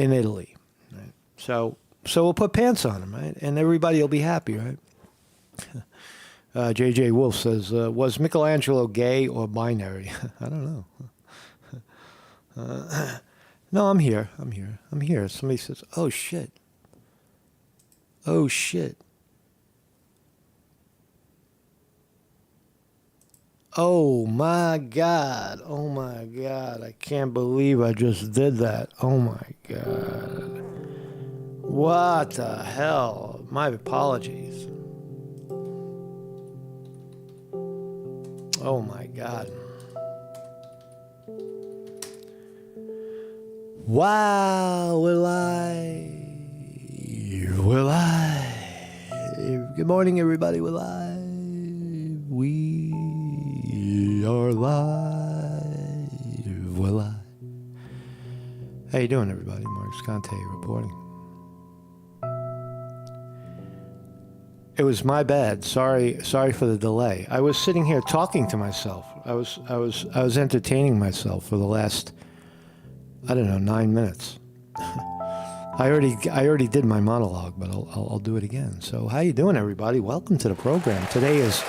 in Italy. Right? So we'll put pants on him, right? And everybody will be happy, right? J.J. Wolf says, was Michelangelo gay or binary? I don't know. No, I'm here. Somebody says, oh, shit. Oh, shit. Oh, my God. I can't believe I just did that. Oh, my God. What the hell? My apologies. Oh, my God. Wow, will I? Good morning, everybody. We are live. Will I? How you doing, everybody? Mark Scante reporting. It was my bad. Sorry for the delay. I was sitting here talking to myself. I was entertaining myself for the last, I don't know, 9 minutes. I already did my monologue, but I'll do it again. So how you doing, everybody? Welcome to the program. Today is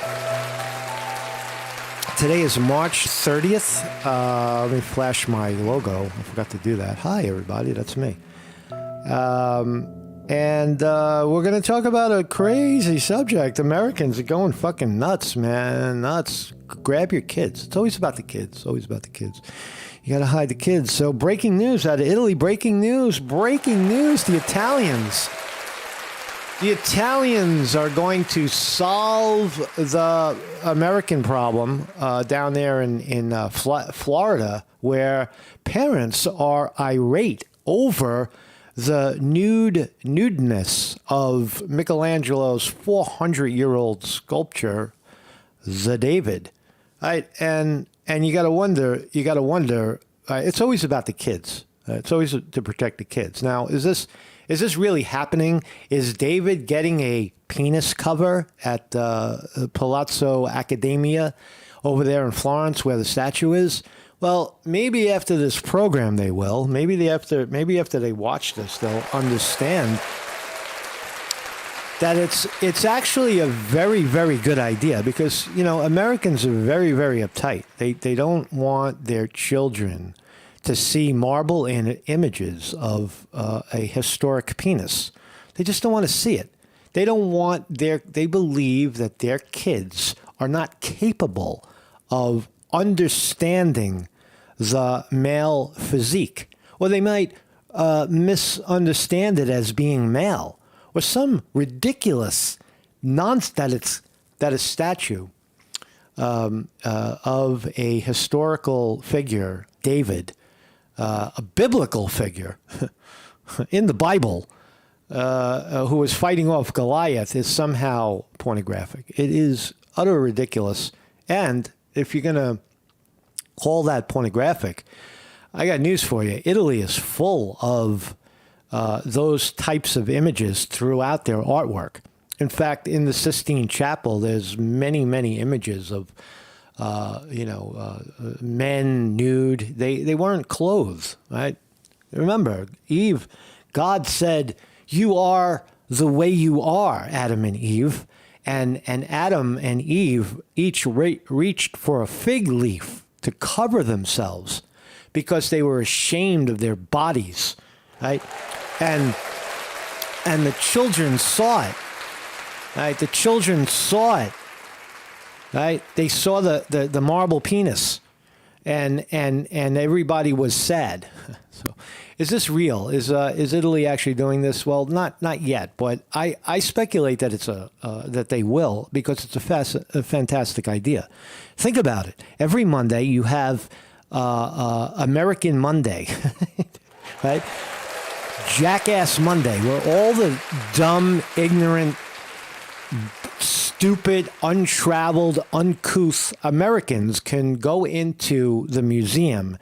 March 30th. Let me flash my logo. I forgot to do that. Hi, everybody. That's me. And we're going to talk about a crazy subject. Americans are going fucking nuts, man. Nuts. Grab your kids. It's always about the kids. You got to hide the kids. So breaking news out of Italy. Breaking news. The Italians are going to solve the American problem down there in Florida, where parents are irate over the nudeness of Michelangelo's 400-year-old sculpture, the David. Right? And you got to wonder. It's always about the kids. It's always to protect the kids. Now, is this really happening? Is David getting a penis cover at Palazzo Accademia over there in Florence, where the statue is? Well, maybe after this program they will. Maybe after they watch this, they'll understand that it's actually a very, very good idea, because, you know, Americans are very, very uptight. They don't want their children to see marble images of a historic penis. They just don't want to see it. They believe that their kids are not capable of understanding the male physique, or they might misunderstand it as being male, or some ridiculous nonsense that a statue of a historical figure, David, a biblical figure in the Bible, who was fighting off Goliath, is somehow pornographic. It is utter ridiculous. And if you're going to call that pornographic, I got news for you. Italy is full of those types of images throughout their artwork. In fact, in the Sistine Chapel, there's many, many images of, men nude. They weren't clothed, right? Remember, Eve, God said, "You are the way you are," Adam and Eve. And Adam and Eve each reached for a fig leaf to cover themselves because they were ashamed of their bodies, right? And the children saw it, right? The children saw it, right? They saw the marble penis, and everybody was sad. So, is this real? Is Italy actually doing this? Well, not yet, but I speculate that that they will, because it's a fantastic idea. Think about it. Every Monday you have American Monday, right? Jackass Monday, where all the dumb, ignorant, stupid, untraveled, uncouth Americans can go into the museum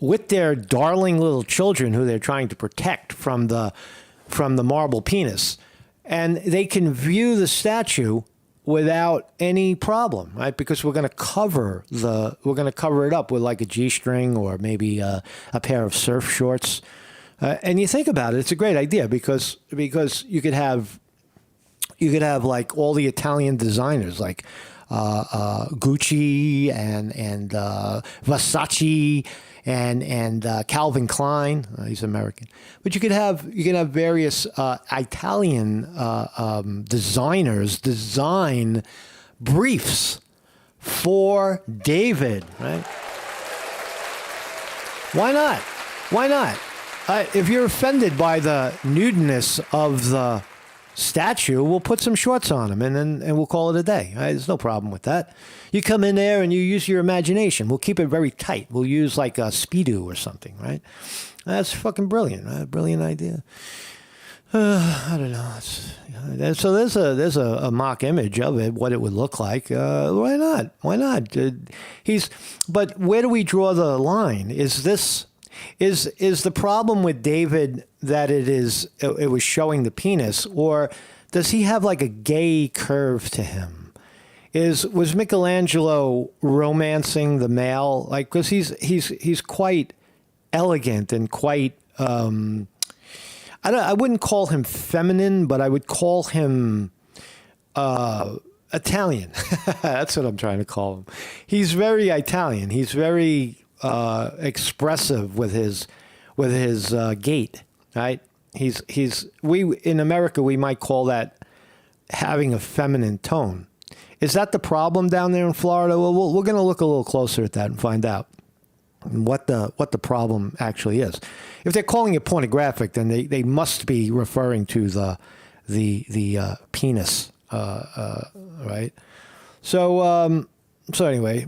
with their darling little children who they're trying to protect from the marble penis, and they can view the statue without any problem, right? Because we're going to cover it up with like a G-string, or maybe a pair of surf shorts, And you think about it, it's a great idea because you could have like all the Italian designers like Gucci and Versace and Calvin Klein. He's American, but you could have various Italian designers design briefs for David, right? Why not? Why not? If you're offended by the nudeness of the statue, we'll put some shorts on him and we'll call it a day. Right? There's no problem with that. You come in there and you use your imagination. We'll keep it very tight. We'll use like a Speedo or something, right? That's fucking brilliant. Right? Brilliant idea. I don't know. So there's a mock image of it, what it would look like. Why not? Why not? But where do we draw the line? Is the problem with David that it was showing the penis, or does he have like a gay curve to him? Was Michelangelo romancing the male? Like, because he's quite elegant and quite I wouldn't call him feminine, but I would call him Italian. That's what I'm trying to call him. He's very Italian. He's very expressive with his gait, right? We in America we might call that having a feminine tone. Is that the problem down there in Florida? Well, we're going to look a little closer at that and find out what the problem actually is. If they're calling it pornographic, then they must be referring to the penis, right? So anyway,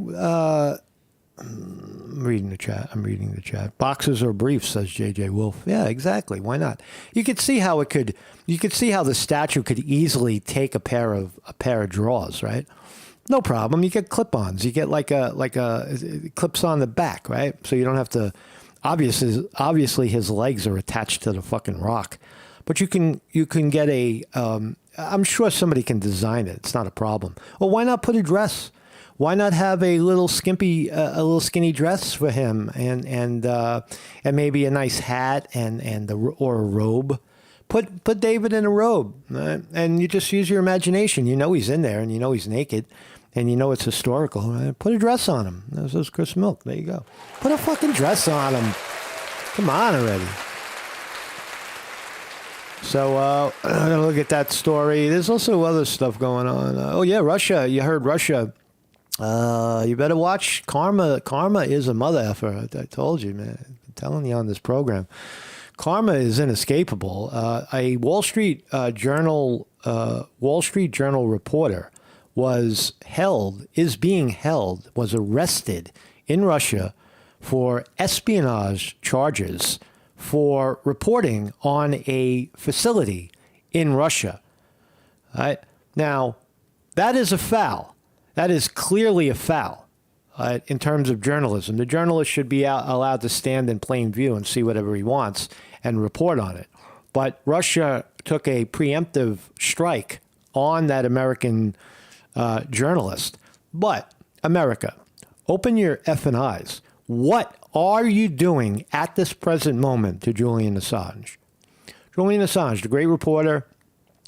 I'm reading the chat. Boxers or briefs, says JJ Wolf. Yeah, exactly. Why not? You could see how the statue could easily take a pair of drawers, right? No problem. You get clip-ons. You get like a clips on the back, right? So you don't have to. Obviously, his legs are attached to the fucking rock, but you can get a. I'm sure somebody can design it. It's not a problem. Well, why not put a dress? Why not have a little skinny dress for him, and maybe a nice hat or a robe. Put David in a robe, right? And you just use your imagination. You know he's in there, and you know he's naked, and you know it's historical. Right? Put a dress on him. That was Chris Milk. There you go. Put a fucking dress on him. Come on already. So look at that story. There's also other stuff going on. Russia. You heard Russia. You better watch Karma. Karma is a mother effer. I told you, man. I'm telling you on this program. Karma is inescapable. A Wall Street Journal reporter was arrested in Russia for espionage charges for reporting on a facility in Russia. Right? Now, that is a foul. That is clearly a foul in terms of journalism. The journalist should be allowed to stand in plain view and see whatever he wants and report on it. But Russia took a preemptive strike on that American journalist. But America, open your effing eyes. What are you doing at this present moment to Julian Assange? Julian Assange, the great reporter,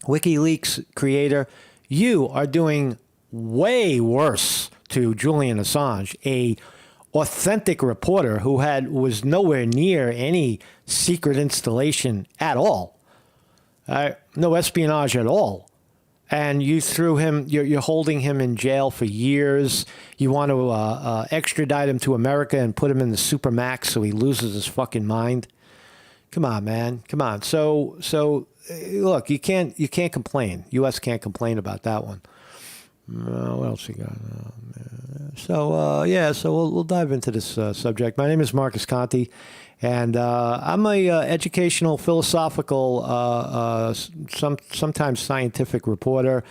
WikiLeaks creator, you are doing way worse to Julian Assange, a authentic reporter who was nowhere near any secret installation at all, no espionage at all. And you threw him, you're holding him in jail for years. You want to extradite him to America and put him in the Supermax so he loses his fucking mind. Come on, man. Come on. So look, you can't complain. U.S. can't complain about that one. What else you got? So we'll dive into this subject. My name is Marcus Conti, and I'm a educational, philosophical, sometimes scientific reporter,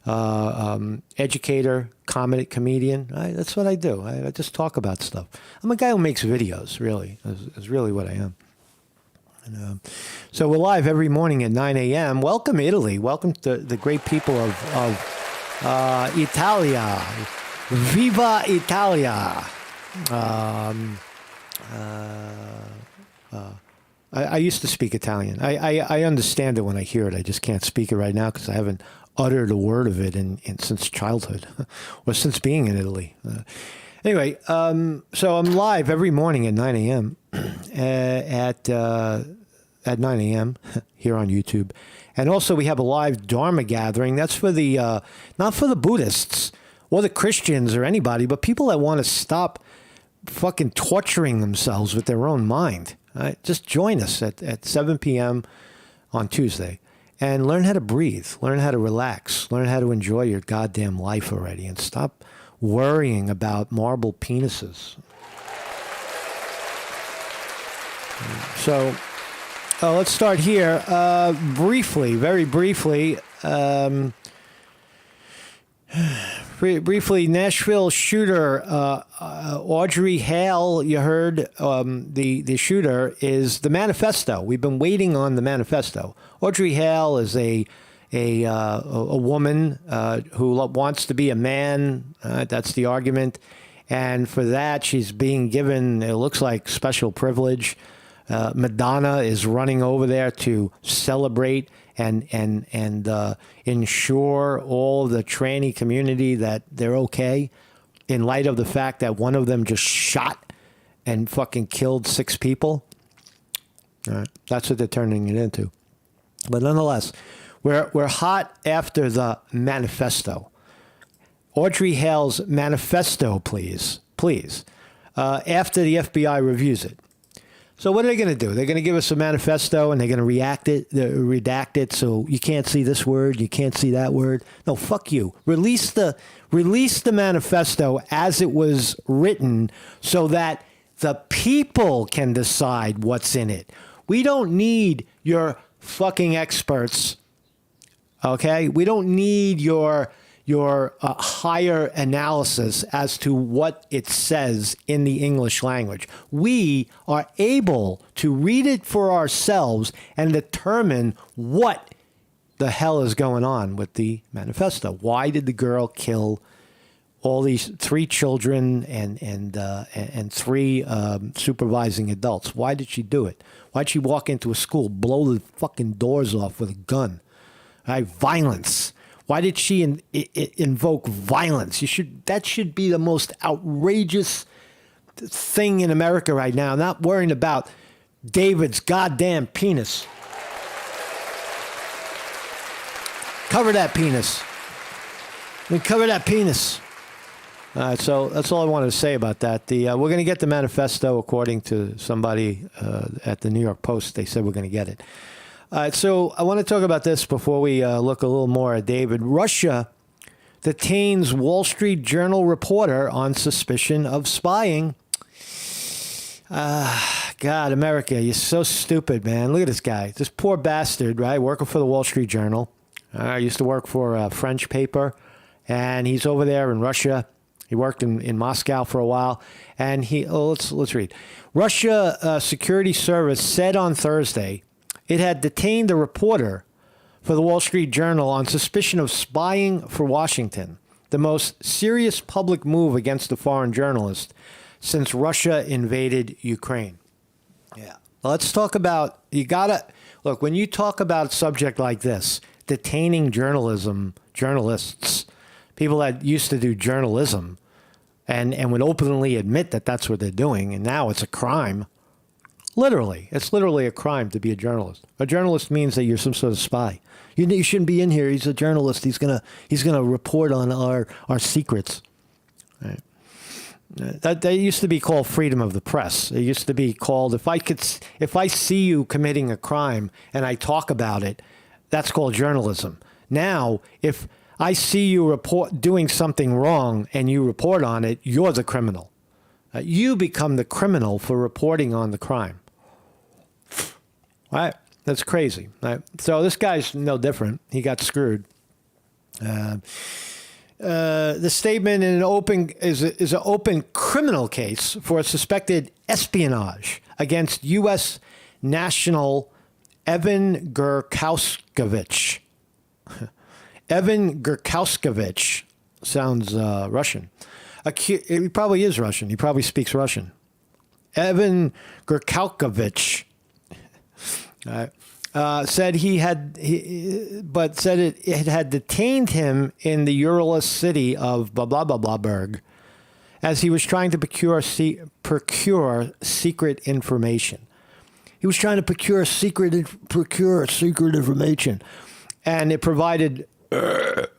educator, comedian. That's what I do. I just talk about stuff. I'm a guy who makes videos, really, is really what I am. And, so we're live every morning at 9 a.m. Welcome, Italy. Welcome to the great people of Italia. Viva Italia. I used to speak Italian. I understand it when I hear it. I just can't speak it right now because I haven't uttered a word of it since childhood or since being in Italy. Anyway, so I'm live every morning at 9 a.m. at 9 a.m. here on YouTube. And also we have a live Dharma gathering. That's for the, not for the Buddhists or the Christians or anybody, but people that want to stop fucking torturing themselves with their own mind. Right? Just join us at 7 p.m. on Tuesday and learn how to breathe, learn how to relax, learn how to enjoy your goddamn life already and stop worrying about marble penises. So let's start here. Briefly, very briefly, briefly, Nashville shooter Audrey Hale, you heard, the shooter is the manifesto. We've been waiting on the manifesto. Audrey Hale is a woman who wants to be a man. That's the argument. And for that, she's being given, it looks like, special privilege. Madonna is running over there to celebrate and ensure all the tranny community that they're okay in light of the fact that one of them just shot and fucking killed 6 people. All right. That's what they're turning it into. But nonetheless, we're hot after the manifesto. Audrey Hale's manifesto, please. After the FBI reviews it. So what are they going to do? They're going to give us a manifesto and they're going to redact it so you can't see this word, you can't see that word. No, fuck you. Release the manifesto as it was written so that the people can decide what's in it. We don't need your fucking experts, okay? We don't need your higher analysis as to what it says in the English language. We are able to read it for ourselves and determine what the hell is going on with the manifesto. Why did the girl kill all these 3 children and 3 supervising adults? Why did she do it? Why'd she walk into a school, blow the fucking doors off with a gun? Right? Violence. Why did she invoke violence? That should be the most outrageous thing in America right now. Not worrying about David's goddamn penis. Cover that penis. Cover that penis. All right, so that's all I wanted to say about that. We're going to get the manifesto, according to somebody at the New York Post. They said we're going to get it. All right, so I want to talk about this before we look a little more at David. Russia detains Wall Street Journal reporter on suspicion of spying. God, America, you're so stupid, man. Look at this guy. This poor bastard, right, working for the Wall Street Journal. I used to work for a French paper, and he's over there in Russia. He worked in Moscow for a while, and let's read. Russia Security Service said on Thursday it had detained a reporter for the Wall Street Journal on suspicion of spying for Washington, the most serious public move against a foreign journalist since Russia invaded Ukraine. Yeah. Let's talk about, look, when you talk about a subject like this, detaining journalists, people that used to do journalism and would openly admit that that's what they're doing, and now it's a crime. Literally, it's literally a crime to be a journalist. A journalist means that you're some sort of spy. You shouldn't be in here. He's a journalist. He's gonna report on our secrets. Right. That used to be called freedom of the press. It used to be called, if I see you committing a crime and I talk about it, that's called journalism. Now, if I see you doing something wrong and you report on it, you're the criminal. You become the criminal for reporting on the crime. Right? That's crazy. Right? So this guy's no different. He got screwed. The statement in is an open criminal case for a suspected espionage against U.S. national Evan Gurkauskovich. Evan Gurkauskovich sounds Russian. He probably is Russian. He probably speaks Russian. Evan Gurkauskovich Said said it had detained him in the Uralist city of blah blah blah blah Berg, as he was trying to procure secret information. He was trying to procure secret information, and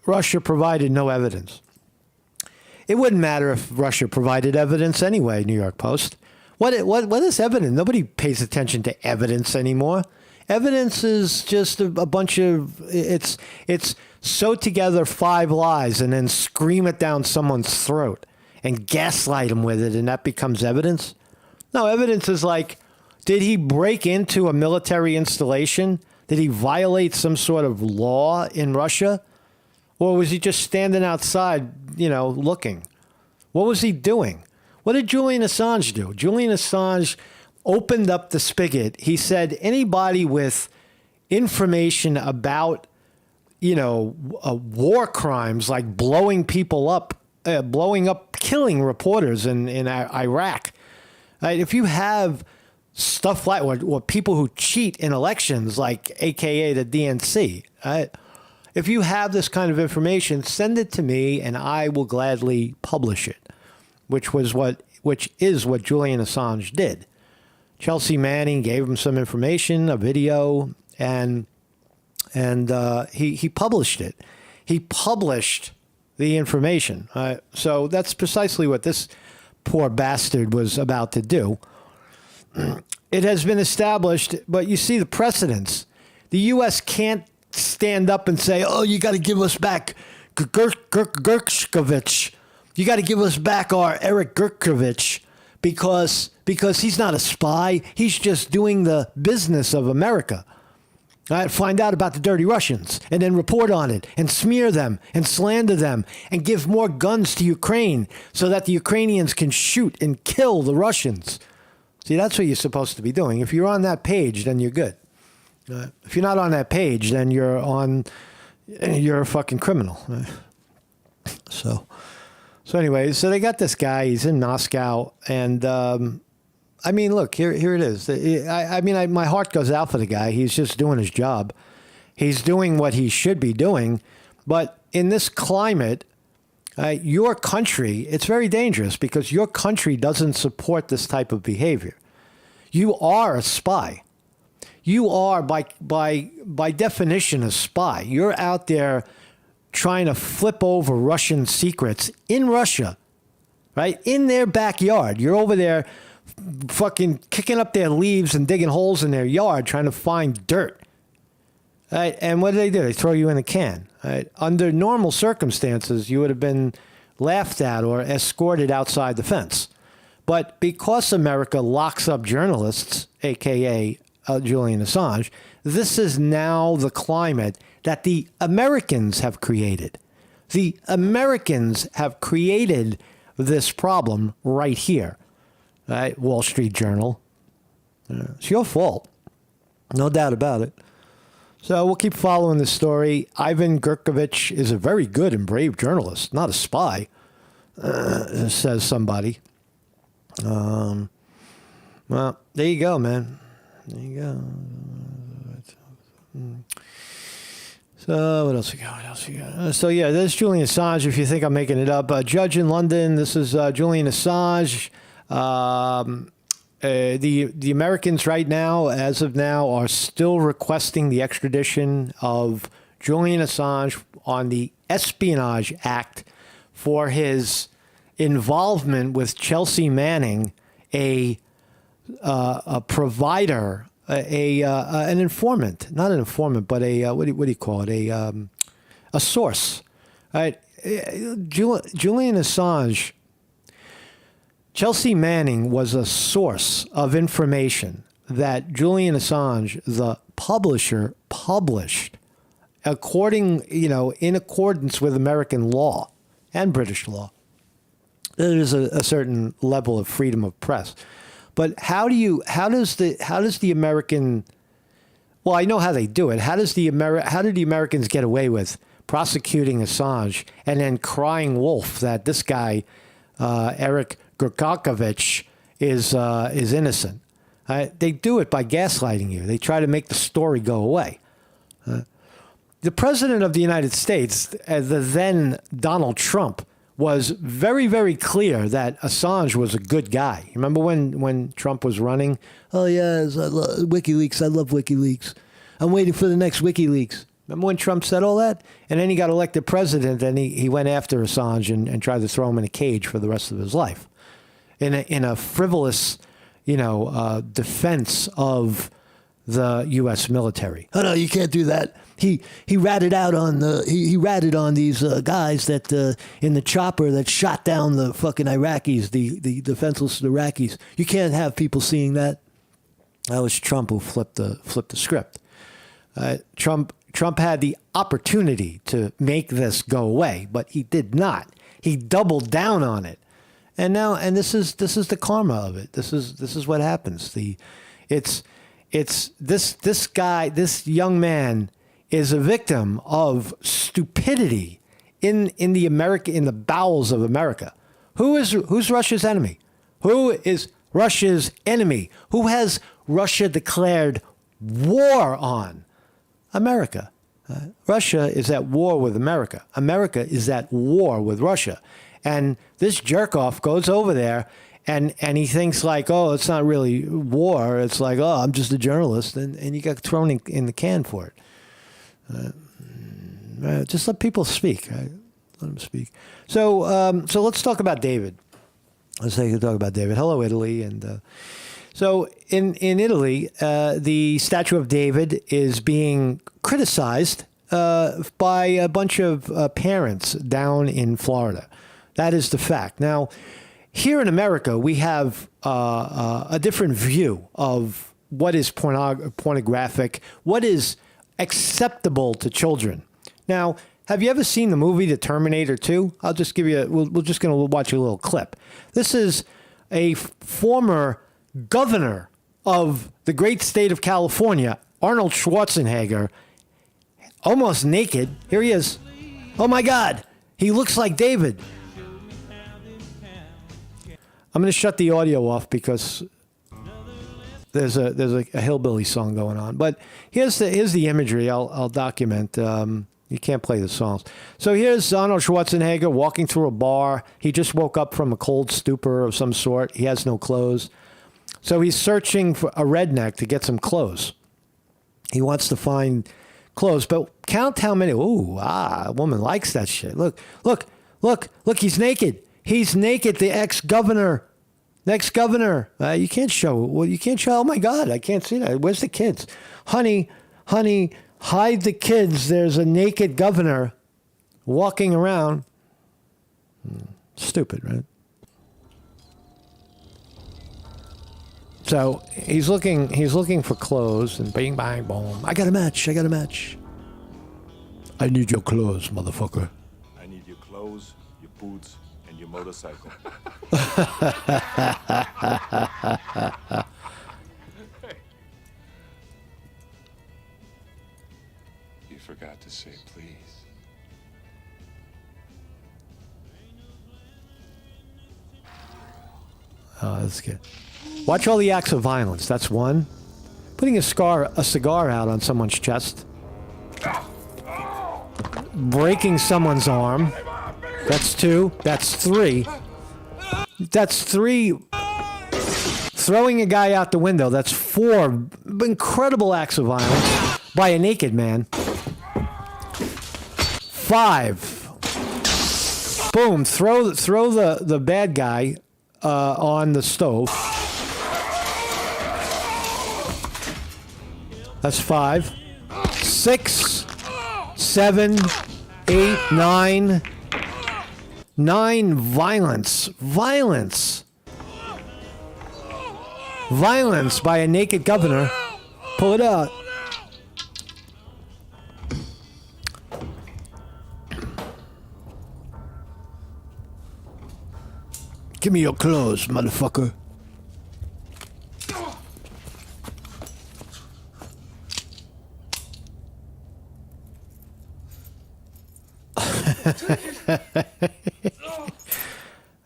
Russia provided no evidence. It wouldn't matter if Russia provided evidence anyway. New York Post. What is evidence? Nobody pays attention to evidence anymore. Evidence is just a bunch of it's sew together 5 lies and then scream it down someone's throat and gaslight them with it, and that becomes evidence. No, evidence is like, did he break into a military installation? Did he violate some sort of law in Russia? Or was he just standing outside, looking? What was he doing? What did Julian Assange do? Julian Assange opened up the spigot. He said anybody with information about, war crimes like blowing people up, killing reporters in Iraq. Right? If you have stuff like or people who cheat in elections, like AKA the DNC, right? If you have this kind of information, send it to me and I will gladly publish it, which is what Julian Assange did. Chelsea Manning gave him some information, a video, and he published it. He published the information. So that's precisely what this poor bastard was about to do. It has been established, but you see the precedents. The U.S. can't stand up and say, oh, you got to give us back Gershkovich. You got to give us back our Eric Gershkovich because he's not a spy. He's just doing the business of America. Find out about the dirty Russians and then report on it and smear them and slander them and give more guns to Ukraine so that the Ukrainians can shoot and kill the Russians. See, that's what you're supposed to be doing. If you're on that page, then you're good. If you're not on that page, then you're a fucking criminal. So anyway, so they got this guy. He's in Moscow, and look, here it is. My heart goes out for the guy. He's just doing his job. He's doing what he should be doing, but in this climate, your country, it's very dangerous because your country doesn't support this type of behavior. You are a spy. You are, by definition, a spy. You're out there trying to flip over Russian secrets in Russia, right? In their backyard. You're over there fucking kicking up their leaves and digging holes in their yard trying to find dirt. Right? And what do? They throw you in a can. Right? Under normal circumstances, you would have been laughed at or escorted outside the fence. But because America locks up journalists, a.k.a. Julian Assange, this is now the climate that the Americans have created. The Americans have created this problem right here. Right? Wall Street Journal. It's your fault. No doubt about it. So we'll keep following this story. Ivan Gershkovich is a very good and brave journalist, not a spy, says somebody. Well, there you go, man. There you go. So what else we got? So yeah, there's Julian Assange. If you think I'm making it up, judge in London. This is Julian Assange. The Americans right now, as of now, are still requesting the extradition of Julian Assange on the Espionage Act for his involvement with Chelsea Manning, a provider, an informant, not an informant, but what do you call it? A source, right? Julian Assange. Chelsea Manning was a source of information that Julian Assange, the publisher, published in accordance with American law and British law. There is a certain level of freedom of press. But how does the American, well, I know how they do it. How did the Americans get away with prosecuting Assange and then crying wolf that this guy, Eric Gershkovich, is innocent? They do it by gaslighting you. They try to make the story go away. The president of the United States, the then Donald Trump, was very, very clear that Assange was a good guy. Remember when Trump was running? Oh, yes, I love WikiLeaks. I love WikiLeaks. I'm waiting for the next WikiLeaks. Remember when Trump said all that? And then he got elected president, and he went after Assange and tried to throw him in a cage for the rest of his life. In a frivolous, defense of the U.S. military. Oh, no, you can't do that. He ratted out on he ratted on these guys that in the chopper that shot down the fucking Iraqis, the defenseless Iraqis. You can't have people seeing that. That was Trump who flipped the script. Trump had the opportunity to make this go away, but he did not. He doubled down on it, and this is the karma of it. This is what happens. It's this guy, this young man, is a victim of stupidity in the bowels of America. Who's Russia's enemy? Who is Russia's enemy? Who has Russia declared war on? America. Russia is at war with America. America is at war with Russia. And this jerk-off goes over there and he thinks like, oh, it's not really war. It's like, oh, I'm just a journalist. And you got thrown in the can for it. Just let people speak. Right? Let them speak. So let's talk about David. Let's talk about David. Hello, Italy. And so in Italy, the statue of David is being criticized by a bunch of parents down in Florida. That is the fact. Now, here in America, we have a different view of what is pornographic, what is acceptable to children. Now, have you ever seen the movie The Terminator 2? I'll just give you we're just going to watch a little clip. This is a former governor of the great state of California, Arnold Schwarzenegger, almost naked. Here he is. Oh my God, he looks like David. I'm going to shut the audio off because there's a hillbilly song going on. But here's the imagery. I'll document. You can't play the songs. So here's Arnold Schwarzenegger walking through a bar. He just woke up from a cold stupor of some sort. He has no clothes. So he's searching for a redneck to get some clothes. He wants to find clothes, but count how many. A woman likes that shit. Look, he's naked. He's naked, the ex-governor. You can't show. Oh, my God, I can't see that. Where's the kids? Honey, hide the kids. There's a naked governor walking around. Stupid, right? So he's looking for clothes, and bing, bang, boom. I got a match. I need your clothes, motherfucker. I need your clothes, your boots, and your motorcycle. You forgot to say please. Oh, that's good. Watch all the acts of violence. That's one. Putting a cigar out on someone's chest. Breaking someone's arm. That's two. That's three. That's three. Throwing a guy out the window. That's four incredible acts of violence by a naked man. 5. Boom. Throw the bad guy on the stove. That's 5. 6, 7, 8, 9. 9, violence. Violence by a naked governor. Pull it out. Give me your clothes, motherfucker.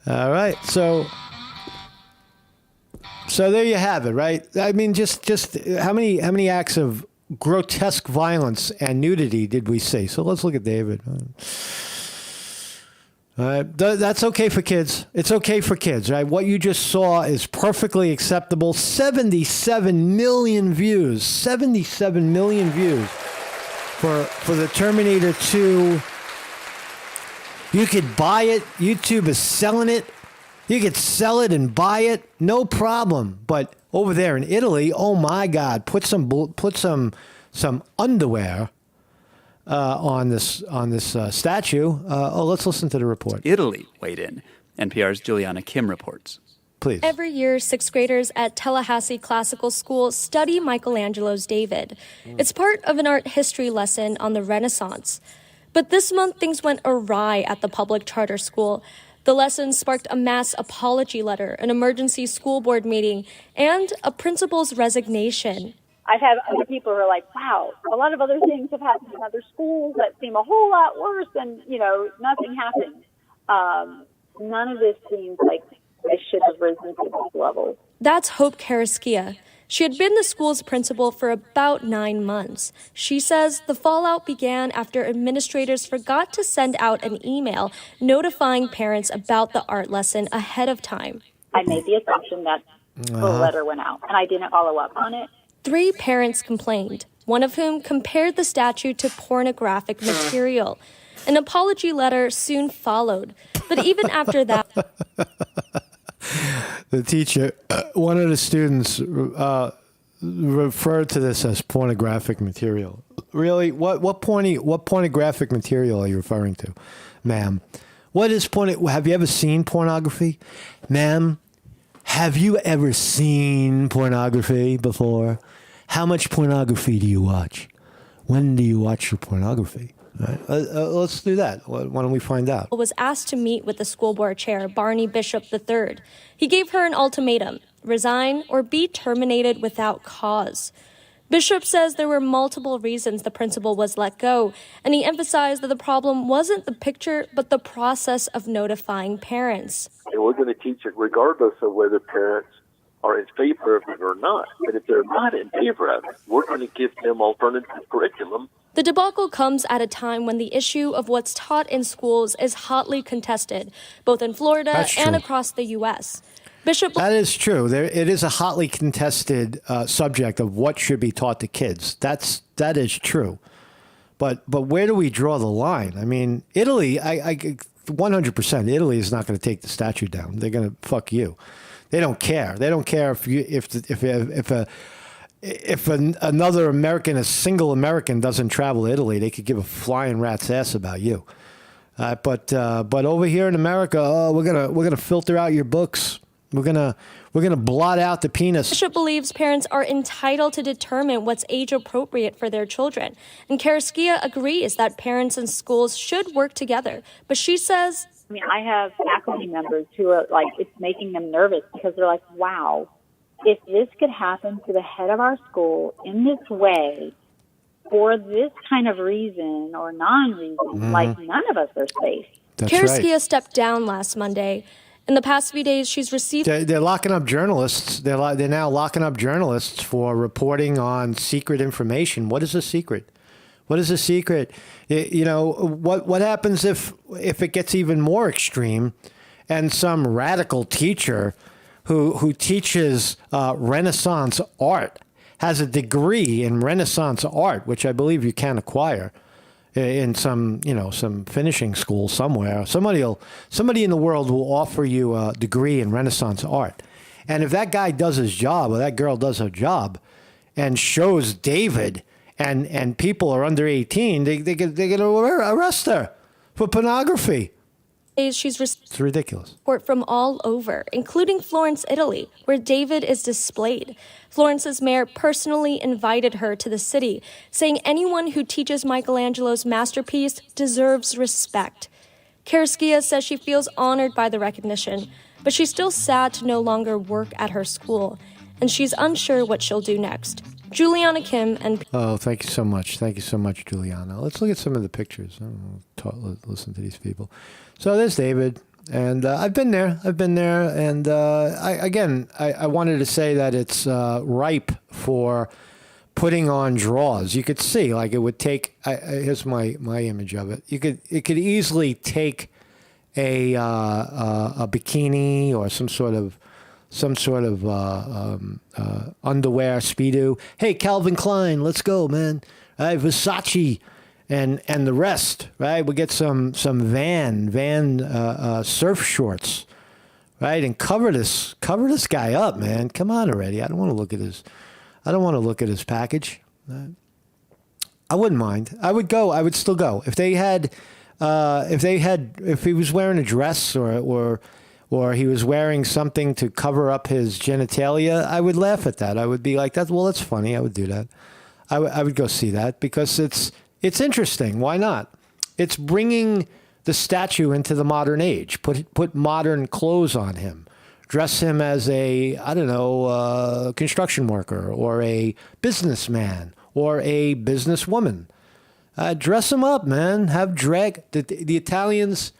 All right, so So there you have it, right? I mean, just how many acts of grotesque violence and nudity did we see? So let's look at David. All right, that's okay for kids. It's okay for kids, right? What you just saw is perfectly acceptable. 77 million views. 77 million views for the Terminator 2. You could buy it. YouTube is selling it. You could sell it and buy it, no problem. But over there in Italy, oh my God, put some underwear on this statue. Let's listen to the report. Italy weighed in. NPR's Juliana Kim reports. Please. Every year, sixth graders at Tallahassee Classical School study Michelangelo's David. It's part of an art history lesson on the Renaissance. But this month, things went awry at the public charter school. The lesson sparked a mass apology letter, an emergency school board meeting, and a principal's resignation. I've had other people who are like, wow, a lot of other things have happened in other schools that seem a whole lot worse and, nothing happened. None of this seems like I should have risen to this level. That's Hope Karaskia. She had been the school's principal for about 9 months. She says the fallout began after administrators forgot to send out an email notifying parents about the art lesson ahead of time. I made the assumption that the letter went out, and I didn't follow up on it. 3 parents complained, one of whom compared the statue to pornographic material. An apology letter soon followed, but even after that... The teacher, one of the students referred to this as pornographic material. Really? What pornographic material are you referring to, ma'am? What is Have you ever seen pornography? Ma'am, have you ever seen pornography before? How much pornography do you watch? When do you watch your pornography? Right. Let's do that. Why don't we find out? Was asked to meet with the school board chair, Barney Bishop III. He gave her an ultimatum: resign or be terminated without cause. Bishop says there were multiple reasons the principal was let go, and he emphasized that the problem wasn't the picture, but the process of notifying parents. And we're going to teach it regardless of whether parents are in favor of it or not. But if they're not in favor of it, we're going to give them alternative curriculum. The debacle comes at a time when the issue of what's taught in schools is hotly contested, both in Florida and across the U.S. Bishop. That is true. It is a hotly contested subject of what should be taught to kids. That is true. But where do we draw the line? I mean, Italy, I 100%. Italy is not going to take the statue down. They're going to fuck you. They don't care. They don't care if another American, a single American, doesn't travel to Italy. They could give a flying rat's ass about you. But over here in America, we're gonna filter out your books. We're gonna blot out the penis. Bishop believes parents are entitled to determine what's age appropriate for their children, and Karaskia agrees that parents and schools should work together. But she says, I have faculty members who are like, it's making them nervous because they're like, wow, if this could happen to the head of our school in this way, for this kind of reason or non-reason, like none of us are safe. Karaskia stepped down last Monday. In the past few days, she's received... They're locking up journalists. They're now locking up journalists for reporting on secret information. What is a secret? What is a secret? What happens if it gets even more extreme and some radical teacher who teaches Renaissance art, has a degree in Renaissance art, which I believe you can acquire in some finishing school somewhere. Somebody in the world will offer you a degree in Renaissance art. And if that guy does his job, or that girl does her job, and shows David, and people are under 18, they're going to arrest her for pornography. She's it's ridiculous. Support from all over, including Florence, Italy, where David is displayed. Florence's mayor personally invited her to the city, saying anyone who teaches Michelangelo's masterpiece deserves respect. Karaskia says she feels honored by the recognition, but she's still sad to no longer work at her school, and she's unsure what she'll do next. Juliana Kim and... Oh, thank you so much. Thank you so much, Juliana. Let's look at some of the pictures. Listen to these people. So there's David. And I've been there. And I wanted to say that it's ripe for putting on draws. You could see, like, it would take. Here's my image of it. It could easily take a bikini or some sort of underwear, Speedo. Hey, Calvin Klein, let's go, man. Versace. And the rest, right? We get some van surf shorts, right? And cover this guy up, man. Come on already. I don't want to look at his package. I wouldn't mind. I would go. I would still go if he was wearing a dress or he was wearing something to cover up his genitalia. I would laugh at that. I would be like, that's funny. I would do that. I would go see that because it's interesting. Why not? It's bringing the statue into the modern age. Put modern clothes on him. Dress him as a, construction worker or a businessman or a businesswoman. Dress him up, man. Have drag. The Italians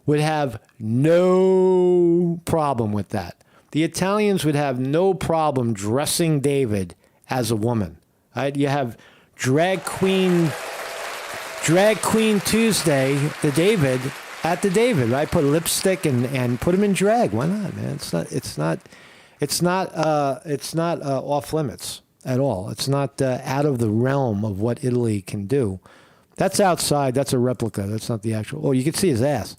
would have no problem with that. The Italians would have no problem dressing David as a woman. Right? You have Drag Queen Tuesday, at the David, right? Put lipstick and put him in drag. Why not, man? It's not off limits at all. It's not out of the realm of what Italy can do. That's outside. That's a replica. That's not the actual. Oh, you can see his ass.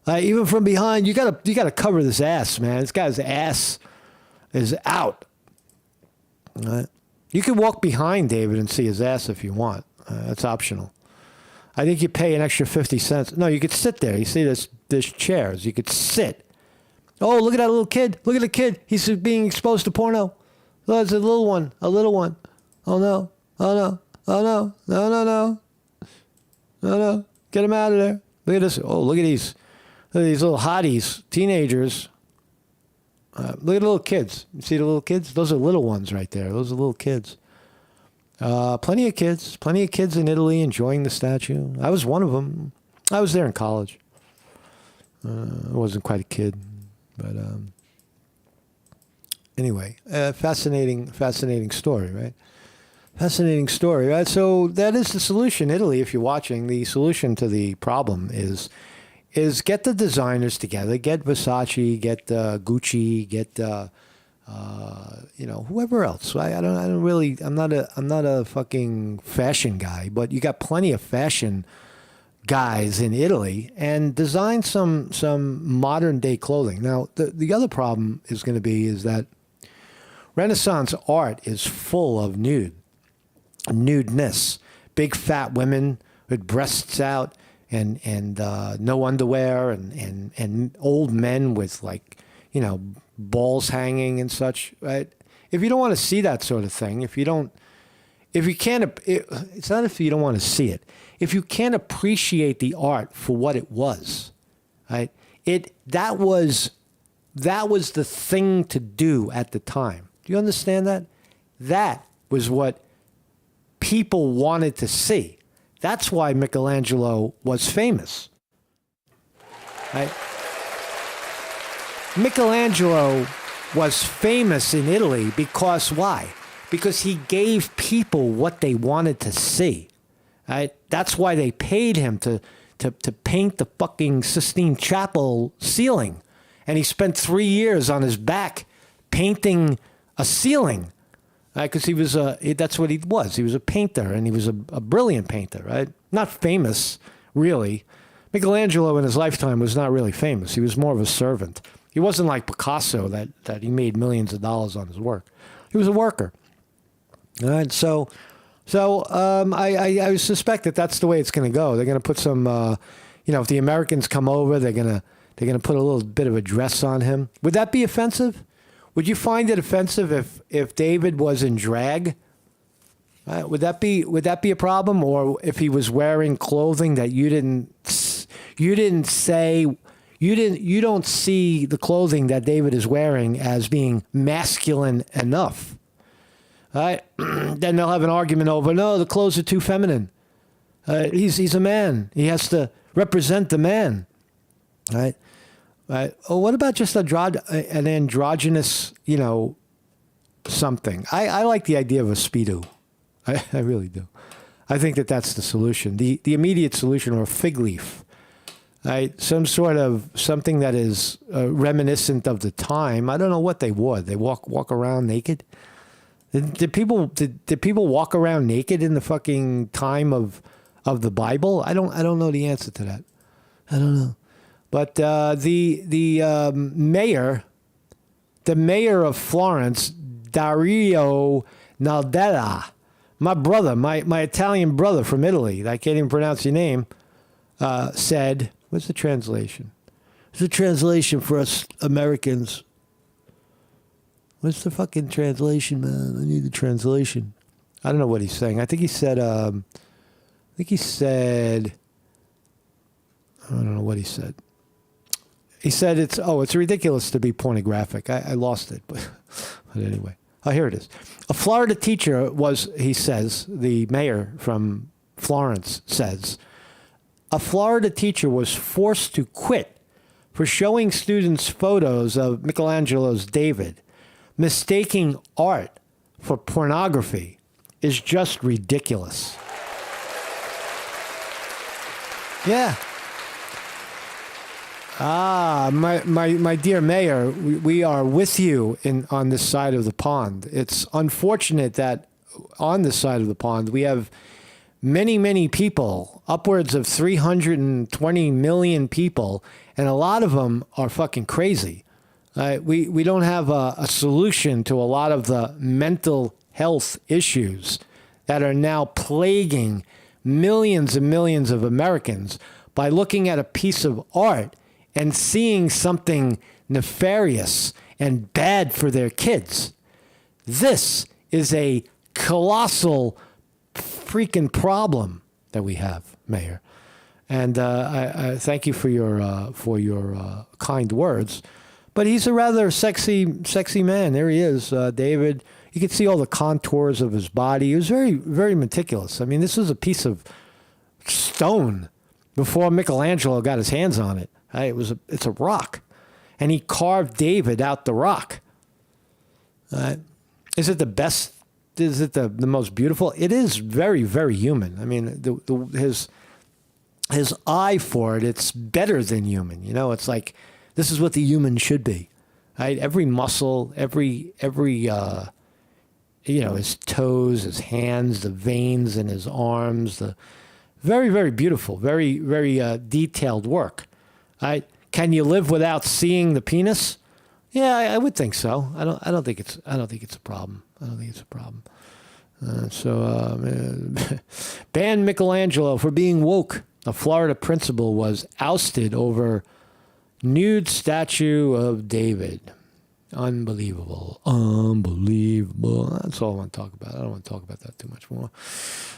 Even from behind, you gotta cover this ass, man. This guy's ass is out. All right? You can walk behind David and see his ass if you want. That's optional. I think you pay an extra 50 cents. No, you could sit there. You see, there's chairs. You could sit. Oh, look at that little kid. Look at the kid. He's being exposed to porno. Oh, it's a little one. Oh, no. Oh, no. No. Get him out of there. Look at this. Oh, look at these little hotties, teenagers. Look at the little kids. You see the little kids? Those are little ones right there. Those are little kids. Plenty of kids in Italy enjoying the statue. I was one of them. I was there in college. I wasn't quite a kid, but anyway, fascinating story, right? Fascinating story, right? So that is the solution, Italy. If you're watching, the solution to the problem is get the designers together, get Versace, get Gucci, get whoever else. I'm not a fucking fashion guy, but you got plenty of fashion guys in Italy, and design some modern day clothing. Now, the other problem is going to be is that Renaissance art is full of nudeness, big fat women with breasts out and no underwear and old men with balls hanging and such, right? If you don't want to see that sort of thing, it's not if you don't want to see it. If you can't appreciate the art for what it was, right? That was the thing to do at the time. Do you understand that? That was what people wanted to see. That's why Michelangelo was famous, right? Michelangelo was famous in Italy because why? Because he gave people what they wanted to see. Right? That's why they paid him to paint the fucking Sistine Chapel ceiling. And he spent 3 years on his back painting a ceiling. Because that's what he was. He was a painter, and he was a brilliant painter, right? Not famous, really. Michelangelo in his lifetime was not really famous. He was more of a servant. He wasn't like Picasso that he made millions of dollars on his work. He was a worker. All right, so I suspect that that's the way it's going to go. They're going to put some, if the Americans come over, they're going to put a little bit of a dress on him. Would that be offensive? Would you find it offensive if David was in drag? Would that be a problem, or if he was wearing clothing that you don't see the clothing that David is wearing as being masculine enough? All right? Then they'll have an argument over, no, the clothes are too feminine. He's a man. He has to represent the man. All right? Right? Oh, what about just an androgynous, something? I like the idea of a Speedo. I really do. I think that's the solution. The immediate solution, or a fig leaf. Right? Some sort of something that is reminiscent of the time. I don't know what they wore. They walk around naked. Did people walk around naked in the fucking time of the Bible? I don't know the answer to that. I don't know. But the mayor of Florence, Dario Naldella, my brother, my Italian brother from Italy, I can't even pronounce your name, said, what's the translation? What's the translation for us Americans? What's the fucking translation, man? I need the translation. I don't know what he's saying. I think he said, I don't know what he said. He said it's ridiculous to be pornographic. I lost it, but anyway. Oh, here it is. A Florida teacher he says, the mayor from Florence says, a Florida teacher was forced to quit for showing students photos of Michelangelo's David. Mistaking art for pornography is just ridiculous. Yeah. My dear mayor, we are with you on this side of the pond. It's unfortunate that on this side of the pond we have many people, upwards of 320 million people, and a lot of them are fucking crazy. We don't have a solution to a lot of the mental health issues that are now plaguing millions and millions of Americans by looking at a piece of art and seeing something nefarious and bad for their kids. This is a colossal freaking problem that we have, Mayor. And I thank you for your kind words. But he's a rather sexy man. There he is, David. You can see all the contours of his body. He was very, very meticulous. I mean, this was a piece of stone before Michelangelo got his hands on it. It's a rock, and he carved David out the rock. Is it the best? Is it the most beautiful? It is very, very human. I mean, his eye for it, it's better than human. It's like this is what the human should be, right? Every muscle, every his toes, his hands, the veins in his arms, the very, very beautiful, very, very detailed work. Right? Can you live without seeing the penis? Yeah, I would think so. I don't think it's a problem. Ban Michelangelo for being woke. A Florida principal was ousted over nude statue of David. Unbelievable. That's all I want to talk about. I don't want to talk about that too much more.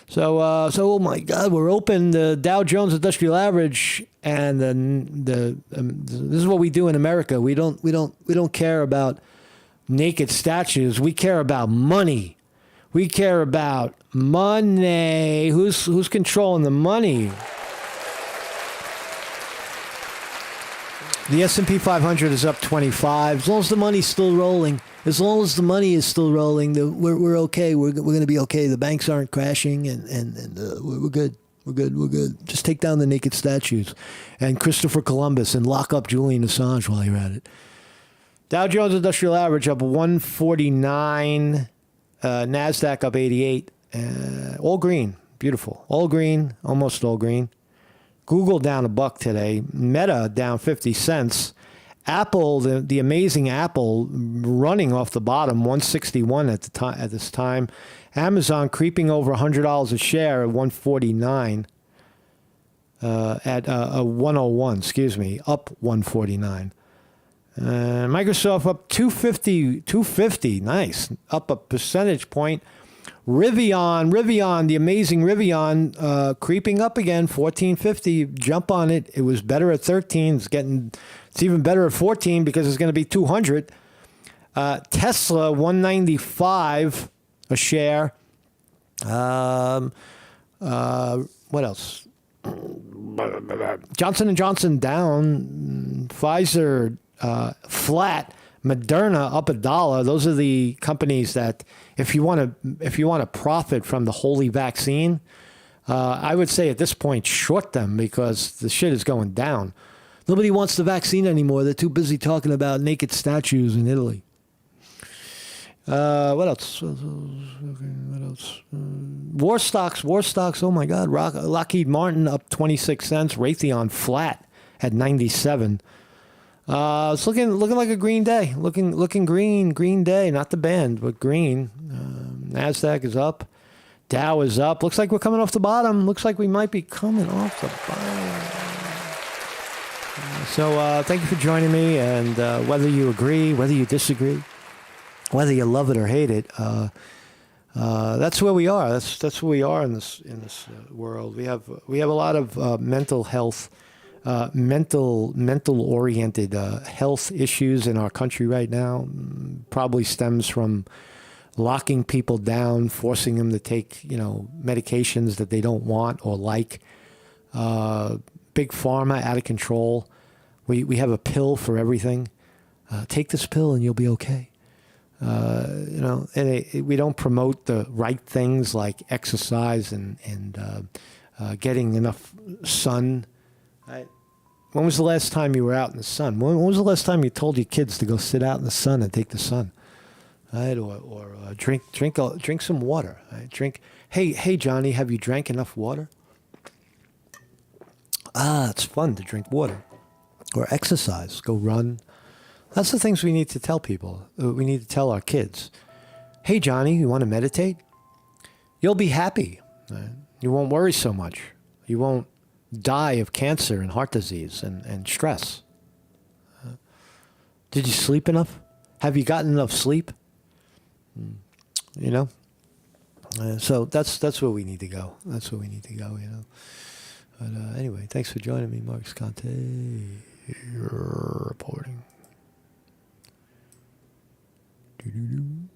So oh my God, we're open. The Dow Jones Industrial Average, and this is what we do in America. We don't care about naked statues. We care about money. We care about money. Who's controlling the money? The S&P 500 is up 25. As long as the money's still rolling, we're okay. We're going to be okay. The banks aren't crashing, and we're good. We're good. Just take down the naked statues and Christopher Columbus and lock up Julian Assange while you're at it. Dow Jones Industrial Average up 149. NASDAQ up 88. All green. Beautiful. All green. Almost all green. Google down $1 today. Meta down 50 cents. Apple, the amazing Apple, running off the bottom, 161 at this time. Amazon creeping over $100 a share at 149. At 101. Excuse me, up 149. Microsoft up 250. Nice, up a percentage point. Rivian, the amazing Rivian, creeping up again, 1450. Jump on it. It was better at 13. It's even better at 14 because it's going to be 200. Tesla, 195 a share. What else? Johnson & Johnson down, Pfizer flat, Moderna up $1. Those are the companies that, if you want to profit from the holy vaccine, I would say at this point short them, because the shit is going down. Nobody wants the vaccine anymore. They're too busy talking about naked statues in Italy. What else? What else? War stocks. Oh my God. Lockheed Martin up 26 cents. Raytheon flat at 97. It's looking like a green day. Looking green day. Not the band, but green. Nasdaq is up. Dow is up. Looks like we're coming off the bottom. Looks like we might be coming off the bottom. So thank you for joining me. And whether you agree, whether you disagree, whether you love it or hate it, that's where we are. That's where we are in this world. We have a lot of mental health, mental oriented health issues in our country right now. Probably stems from locking people down, forcing them to take medications that they don't want or like. Big pharma out of control. We have a pill for everything. Take this pill and you'll be okay. We don't promote the right things like exercise and getting enough sun. When was the last time you were out in the sun? When was the last time you told your kids to go sit out in the sun and take the sun? Right? Or drink some water. Right? Drink. Hey, Johnny, have you drank enough water? It's fun to drink water. Or exercise. Go run. That's the things we need to tell people. We need to tell our kids. Hey, Johnny, you want to meditate? You'll be happy. Right? You won't worry so much. You won't die of cancer and heart disease and stress. Did you sleep enough? Have you gotten enough sleep? So that's where we need to go. That's where we need to go, But anyway, thanks for joining me, Mark Scante. Reporting. Doo-doo-doo.